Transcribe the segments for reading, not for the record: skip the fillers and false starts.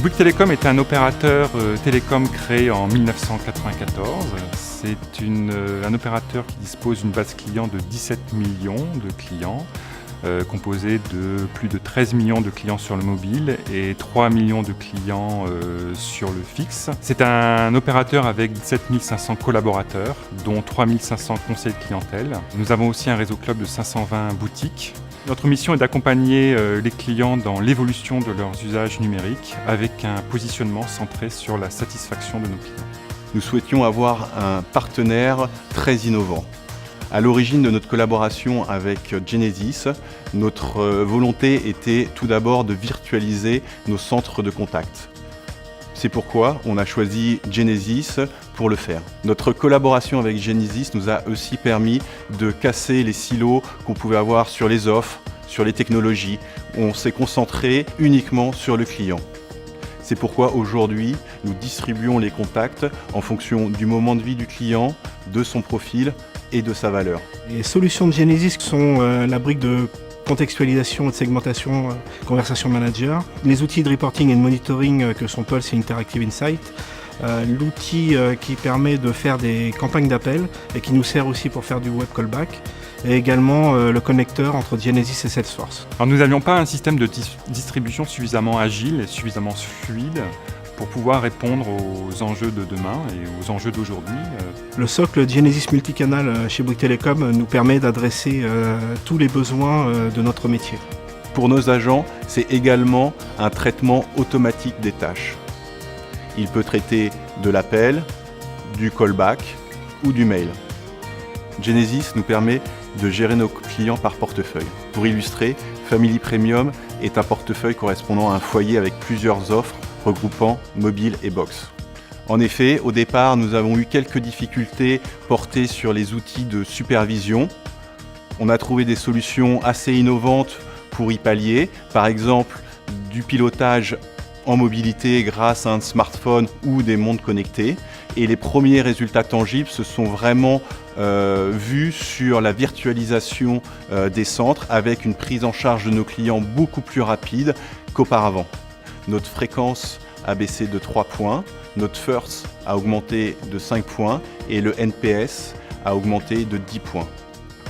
Bouygues Telecom est un opérateur télécom créé en 1994. C'est un opérateur qui dispose d'une base client de 17 millions de clients, composé de plus de 13 millions de clients sur le mobile et 3 millions de clients sur le fixe. C'est un opérateur avec 7 500 collaborateurs, dont 3 500 conseillers de clientèle. Nous avons aussi un réseau club de 520 boutiques. Notre mission est d'accompagner les clients dans l'évolution de leurs usages numériques avec un positionnement centré sur la satisfaction de nos clients. Nous souhaitions avoir un partenaire très innovant. À l'origine de notre collaboration avec Genesis, notre volonté était tout d'abord de virtualiser nos centres de contact. C'est pourquoi on a choisi Genesis pour le faire. Notre collaboration avec Genesis nous a aussi permis de casser les silos qu'on pouvait avoir sur les offres, sur les technologies. On s'est concentré uniquement sur le client. C'est pourquoi aujourd'hui, nous distribuons les contacts en fonction du moment de vie du client, de son profil et de sa valeur. Les solutions de Genesis sont la brique de contextualisation et de segmentation Conversation Manager, les outils de reporting et de monitoring que sont Pulse et Interactive Insight, l'outil qui permet de faire des campagnes d'appel et qui nous sert aussi pour faire du web callback, et également le connecteur entre Genesis et Salesforce. Alors nous n'avions pas un système de distribution suffisamment agile et suffisamment fluide pour pouvoir répondre aux enjeux de demain et aux enjeux d'aujourd'hui. Le socle Genesis Multicanal chez Bouygues Telecom nous permet d'adresser tous les besoins de notre métier. Pour nos agents, c'est également un traitement automatique des tâches. Il peut traiter de l'appel, du callback ou du mail. Genesis nous permet de gérer nos clients par portefeuille. Pour illustrer, Family Premium est un portefeuille correspondant à un foyer avec plusieurs offres regroupant mobile et box. En effet, au départ, nous avons eu quelques difficultés portées sur les outils de supervision. On a trouvé des solutions assez innovantes pour y pallier, par exemple du pilotage en mobilité grâce à un smartphone ou des montres connectées. Et les premiers résultats tangibles se sont vraiment vus sur la virtualisation des centres avec une prise en charge de nos clients beaucoup plus rapide qu'auparavant. Notre fréquence a baissé de 3 points, notre FIRST a augmenté de 5 points et le NPS a augmenté de 10 points.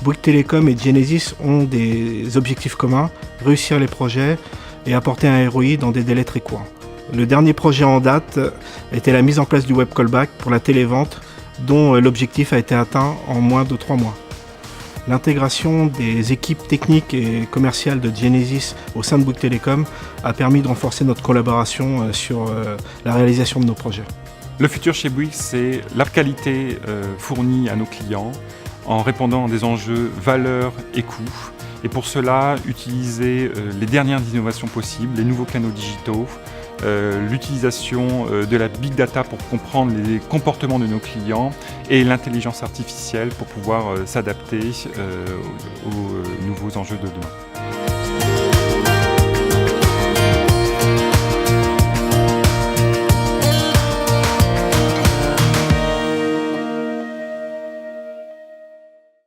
Bouygues Telecom et Genesis ont des objectifs communs, réussir les projets et apporter un ROI dans des délais très courts. Le dernier projet en date était la mise en place du web callback pour la télévente dont l'objectif a été atteint en moins de 3 mois. L'intégration des équipes techniques et commerciales de Genesis au sein de Bouygues Telecom a permis de renforcer notre collaboration sur la réalisation de nos projets. Le futur chez Bouygues, c'est la qualité fournie à nos clients en répondant à des enjeux valeur et coût. Et pour cela, utiliser les dernières innovations possibles, les nouveaux canaux digitaux, l'utilisation de la big data pour comprendre les comportements de nos clients et l'intelligence artificielle pour pouvoir s'adapter aux nouveaux enjeux de demain.